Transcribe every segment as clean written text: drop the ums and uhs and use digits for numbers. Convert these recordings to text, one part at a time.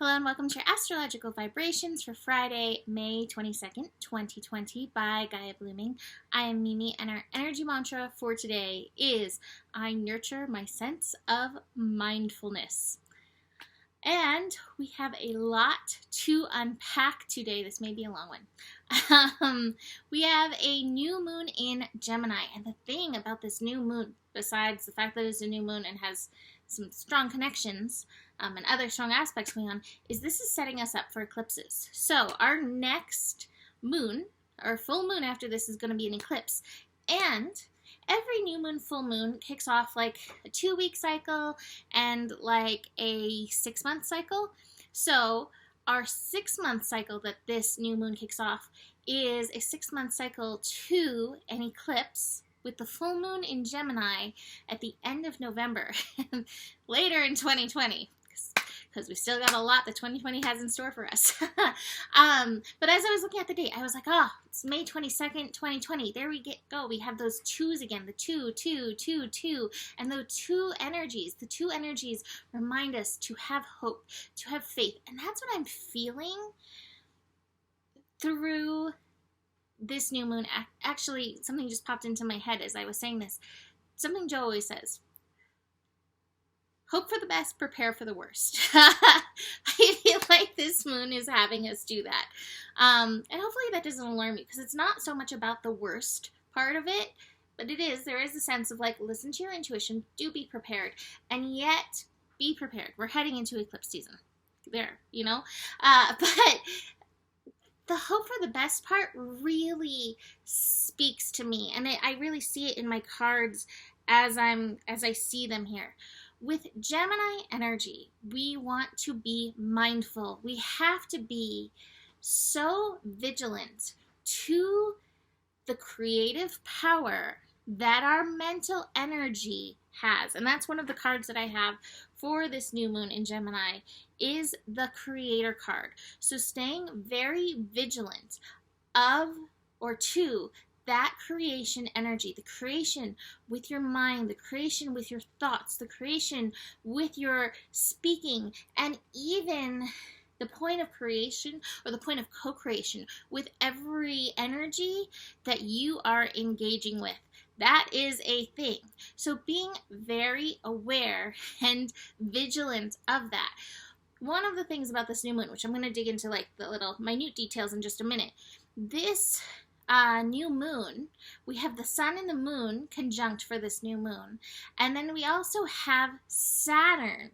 Hello and welcome to your astrological vibrations for Friday, May 22nd, 2020 by Gaia Blooming. I am Mimi and our energy mantra for today is I nurture my sense of mindfulness. And we have a lot to unpack today. This may be a long one. We have a new moon in Gemini. And the thing about this new moon, besides the fact that it's a new moon and has some strong connections and other strong aspects going on, is this is setting us up for eclipses. So our next moon, or full moon after this, is going to be an eclipse. And every new moon, full moon kicks off like a 2-week cycle and like a 6-month cycle. So our 6-month cycle that this new moon kicks off is a 6-month cycle to an eclipse with the full moon in Gemini at the end of November, later in 2020. Because we still got a lot that 2020 has in store for us. But as I was looking at the date, I was like, oh, it's May 22nd, 2020. There we go. We have those twos again, the 2, 2, 2, 2. And the two energies remind us to have hope, to have faith. And that's what I'm feeling through this new moon. Actually, something just popped into my head as I was saying this. Something Joe always says. Hope for the best, prepare for the worst. I feel like this moon is having us do that. And hopefully that doesn't alarm you, because it's not so much about the worst part of it, but there is a sense of like, listen to your intuition, do be prepared, and yet be prepared. We're heading into eclipse season there, you know? But the hope for the best part really speaks to me, and I really see it in my cards as I see them here. With Gemini energy, we want to be mindful. We have to be so vigilant to the creative power that our mental energy has. And that's one of the cards that I have for this new moon in Gemini is the Creator card. So staying very vigilant to that creation energy, the creation with your mind, the creation with your thoughts, the creation with your speaking, and even the point of creation or the point of co-creation with every energy that you are engaging with. That is a thing. So being very aware and vigilant of that. One of the things about this new moon, which I'm going to dig into like the little minute details in just a minute, this new moon, we have the sun and the moon conjunct for this new moon, and then we also have Saturn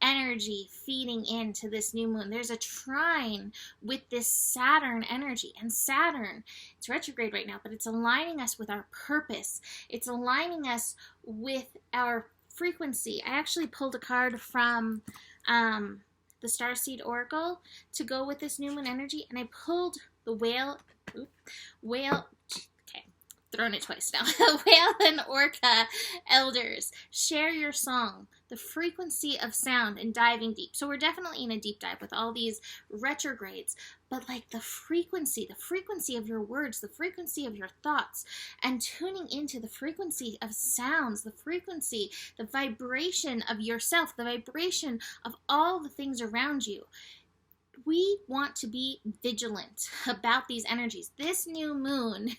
energy feeding into this new moon. There's a trine with this Saturn energy, and Saturn, it's retrograde right now, but it's aligning us with our purpose. It's aligning us with our frequency. I actually pulled a card from the Starseed Oracle to go with this new moon energy, and I pulled the whale, okay, thrown it twice now. Whale and Orca elders, share your song, the frequency of sound, and diving deep. So we're definitely in a deep dive with all these retrogrades, but like the frequency of your words, the frequency of your thoughts, and tuning into the frequency of sounds, the frequency, the vibration of yourself, the vibration of all the things around you. We want to be vigilant about these energies. This new moon,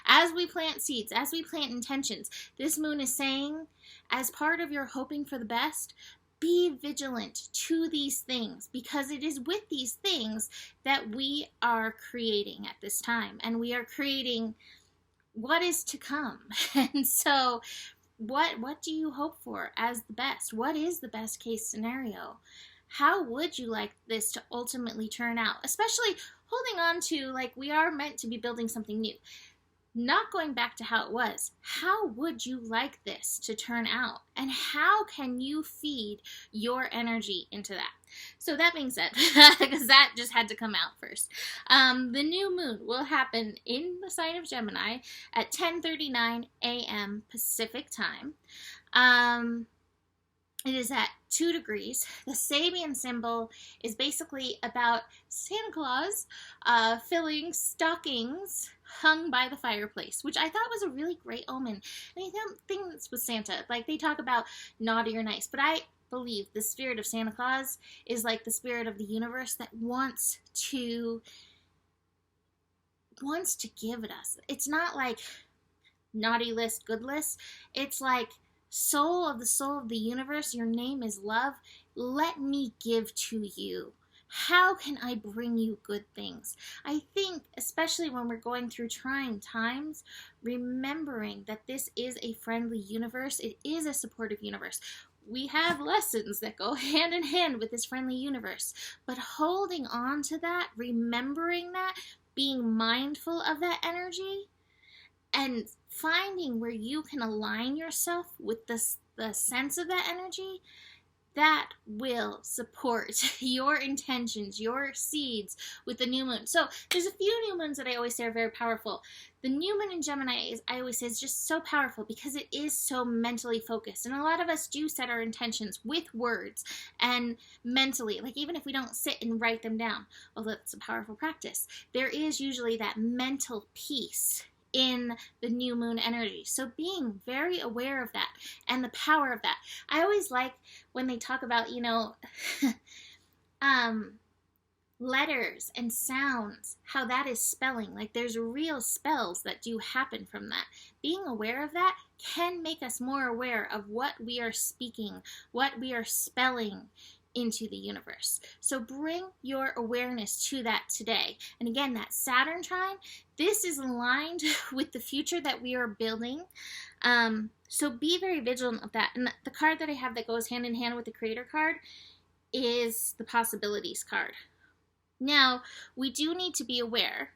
as we plant seeds, as we plant intentions, this moon is saying, as part of your hoping for the best, be vigilant to these things, because it is with these things that we are creating at this time, and we are creating what is to come. And so what do you hope for as the best? What is the best case scenario? How would you like this to ultimately turn out? Especially holding on to, like, we are meant to be building something new. Not going back to how it was. How would you like this to turn out? And how can you feed your energy into that? So that being said, because that just had to come out first, the new moon will happen in the sign of Gemini at 10:39 a.m. Pacific time. It is at 2 degrees. The Sabian symbol is basically about Santa Claus filling stockings hung by the fireplace, which I thought was a really great omen. And I don't think this was Santa. Like, they talk about naughty or nice, but believe the spirit of Santa Claus is like the spirit of the universe that wants to give it us. It's not like naughty list, good list. It's like soul of the universe, your name is love. Let me give to you. How can I bring you good things? I think, especially when we're going through trying times, remembering that this is a friendly universe, it is a supportive universe. We have lessons that go hand in hand with this friendly universe, but holding on to that, remembering that, being mindful of that energy, and finding where you can align yourself with the sense of that energy, that will support your intentions, your seeds with the new moon. So there's a few new moons that I always say are very powerful. The new moon in Gemini I always say is just so powerful because it is so mentally focused. And a lot of us do set our intentions with words and mentally, like even if we don't sit and write them down, although it's a powerful practice, there is usually that mental piece in the new moon energy. So being very aware of that and the power of that. I always like when they talk about, letters and sounds, how that is spelling. Like there's real spells that do happen from that. Being aware of that can make us more aware of what we are speaking, what we are spelling into the universe. So bring your awareness to that today. And again, that Saturn trine, this is aligned with the future that we are building. So be very vigilant of that. And the card that I have that goes hand in hand with the Creator card is the Possibilities card. Now, we do need to be aware.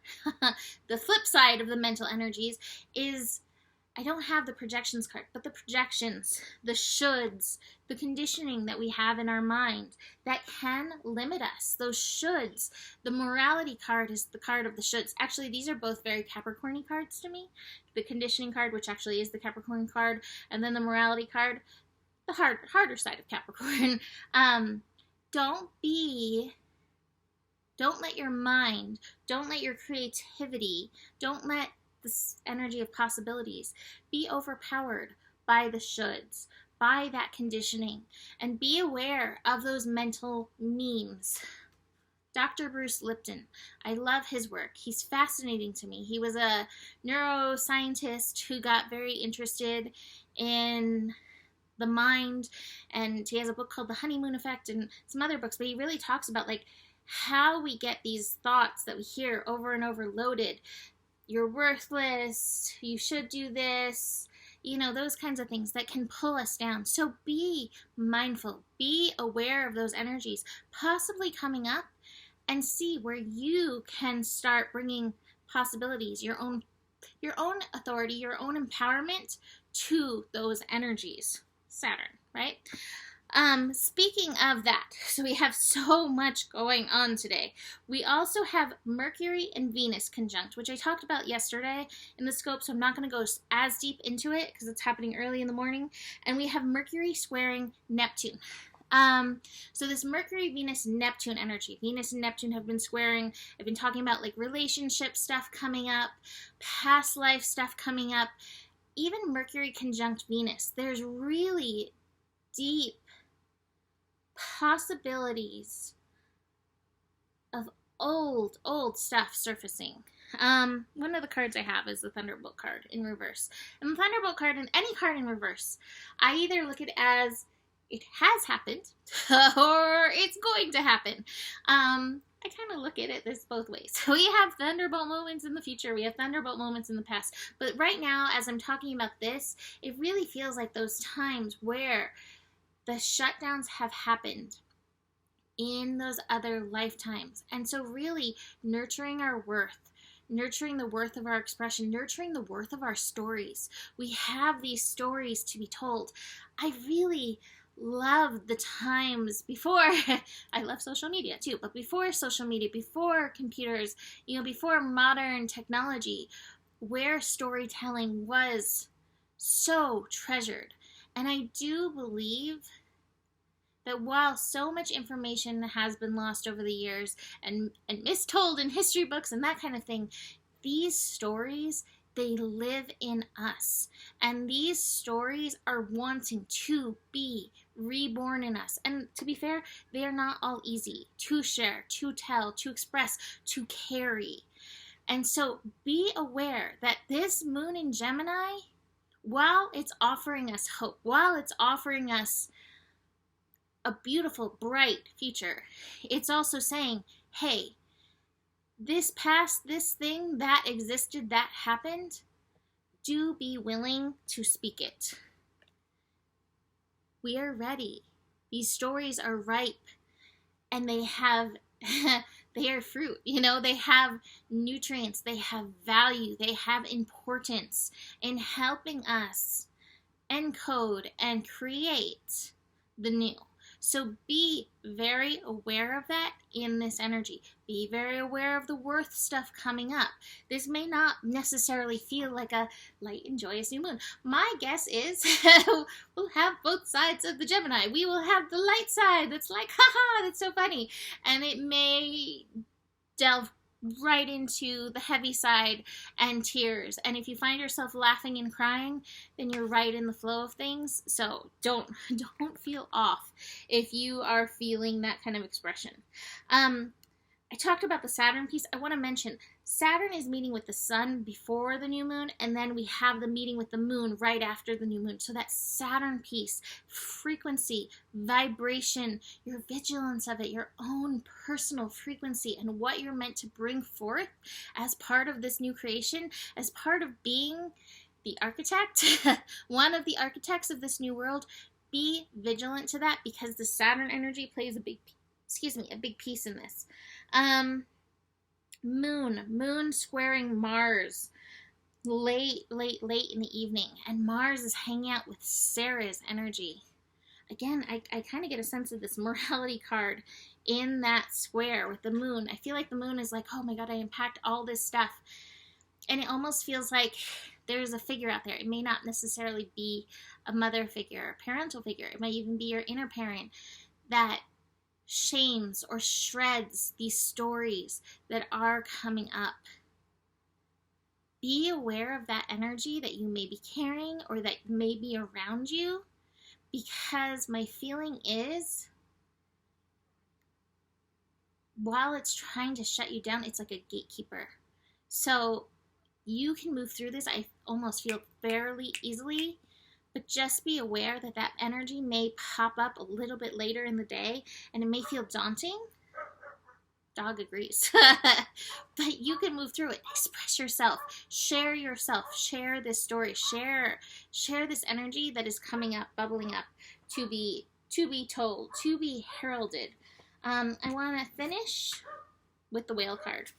The flip side of the mental energies is, I don't have the projections card, but the projections, the shoulds, the conditioning that we have in our mind that can limit us. Those shoulds. The morality card is the card of the shoulds. Actually, these are both very Capricorn cards to me. The conditioning card, which actually is the Capricorn card, and then the morality card, the harder side of Capricorn. Don't let your mind, don't let your creativity, don't let this energy of possibilities be overpowered by the shoulds, by that conditioning, and be aware of those mental memes. Dr. Bruce Lipton, I love his work. He's fascinating to me. He was a neuroscientist who got very interested in the mind, and he has a book called The Honeymoon Effect and some other books, but he really talks about like how we get these thoughts that we hear over and over loaded. You're worthless, you should do this, those kinds of things that can pull us down. So be mindful, be aware of those energies possibly coming up, and see where you can start bringing possibilities, your own authority, your own empowerment to those energies. Saturn, right? Speaking of that, so we have so much going on today. We also have Mercury and Venus conjunct, which I talked about yesterday in the scope, so I'm not going to go as deep into it because it's happening early in the morning. And we have Mercury squaring Neptune. So this Mercury, Venus, Neptune energy. Venus and Neptune have been squaring. I've been talking about like relationship stuff coming up, past life stuff coming up, even Mercury conjunct Venus. There's really deep possibilities of old stuff surfacing. One of the cards I have is the Thunderbolt card in reverse. And the Thunderbolt card, and any card in reverse, I either look at it as it has happened or it's going to happen. I kind of look at it this both ways. So we have Thunderbolt moments in the future, we have Thunderbolt moments in the past. But right now, as I'm talking about this, it really feels like those times where the shutdowns have happened in those other lifetimes. And so really nurturing our worth, nurturing the worth of our expression, nurturing the worth of our stories. We have these stories to be told. I really love the times before, I love social media too, but before social media, before computers, before modern technology, where storytelling was so treasured. And I do believe that while so much information has been lost over the years and mistold in history books and that kind of thing, these stories, they live in us. And these stories are wanting to be reborn in us. And to be fair, they are not all easy to share, to tell, to express, to carry. And so be aware that this moon in Gemini, while it's offering us hope, while it's offering us a beautiful, bright future, it's also saying, hey, this past, this thing that existed, that happened, do be willing to speak it. We are ready. These stories are ripe, and they have, they are fruit, they have nutrients, they have value, they have importance in helping us encode and create the new. So be very aware of that in this energy. Be very aware of the worth stuff coming up. This may not necessarily feel like a light and joyous new moon. My guess is we'll have both sides of the Gemini. We will have the light side that's like, haha, that's so funny. And it may delve right into the heavy side and tears. And if you find yourself laughing and crying, then you're right in the flow of things. So don't feel off if you are feeling that kind of expression. I talked about the Saturn piece. I want to mention Saturn is meeting with the sun before the new moon, and then we have the meeting with the moon right after the new moon. So that Saturn piece, frequency, vibration, your vigilance of it, your own personal frequency, and what you're meant to bring forth as part of this new creation, as part of being the architect, one of the architects of this new world. Be vigilant to that, because the Saturn energy plays a big piece in this. Moon squaring Mars late in the evening, and Mars is hanging out with Sarah's energy. Again, I kind of get a sense of this morality card in that square with the moon. I feel like the moon is like, oh my god, I unpacked all this stuff. And it almost feels like there's a figure out there. It may not necessarily be a mother figure, a parental figure. It might even be your inner parent that shames or shreds these stories that are coming up. Be aware of that energy that you may be carrying or that may be around you, because my feeling is, while it's trying to shut you down, it's like a gatekeeper. So you can move through this, I almost feel, fairly easily. But just be aware that that energy may pop up a little bit later in the day, and it may feel daunting. Dog agrees. But you can move through it. Express yourself. Share this story. Share this energy that is coming up, bubbling up, to be told, to be heralded. I want to finish with the whale card.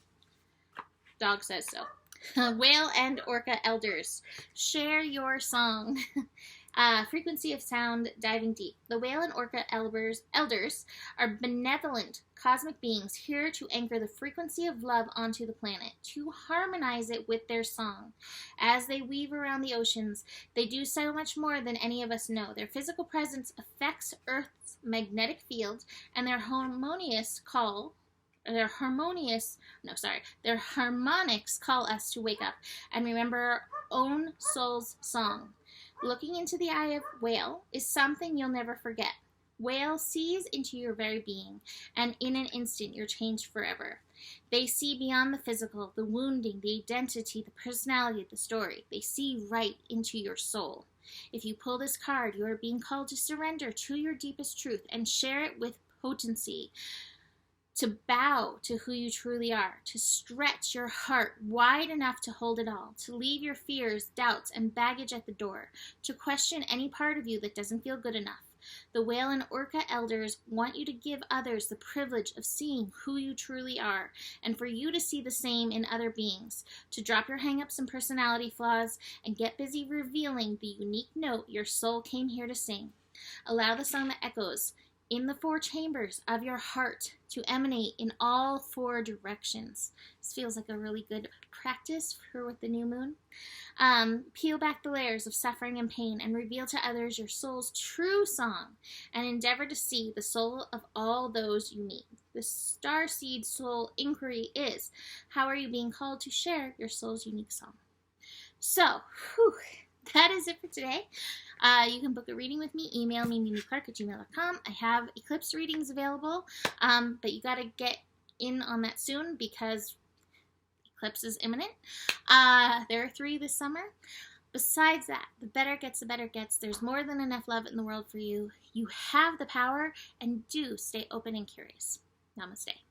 Dog says so. Whale and Orca elders, share your song. Frequency of sound, diving deep. The whale and orca elders are benevolent cosmic beings here to anchor the frequency of love onto the planet, to harmonize it with their song. As they weave around the oceans, they do so much more than any of us know. Their physical presence affects Earth's magnetic field, and their harmonics call us to wake up and remember our own soul's song. Looking into the eye of whale is something you'll never forget. Whale sees into your very being, and in an instant you're changed forever. They see beyond the physical, the wounding, the identity, the personality, the story. They see right into your soul. If you pull this card, you are being called to surrender to your deepest truth and share it with potency. To bow to who you truly are, to stretch your heart wide enough to hold it all, to leave your fears, doubts, and baggage at the door, to question any part of you that doesn't feel good enough. The whale and orca elders want you to give others the privilege of seeing who you truly are, and for you to see the same in other beings, to drop your hang-ups and personality flaws, and get busy revealing the unique note your soul came here to sing. Allow the song that echoes in the 4 chambers of your heart to emanate in all 4 directions. This feels like a really good practice for with the new moon. Peel back the layers of suffering and pain and reveal to others your soul's true song, and endeavor to see the soul of all those you meet. The starseed soul inquiry is, how are you being called to share your soul's unique song? So, that is it for today. You can book a reading with me. Email me, mimiclark@gmail.com. I have eclipse readings available, but you got to get in on that soon because eclipse is imminent. There are 3 this summer. Besides that, the better it gets, the better it gets. There's more than enough love in the world for you. You have the power, and do stay open and curious. Namaste.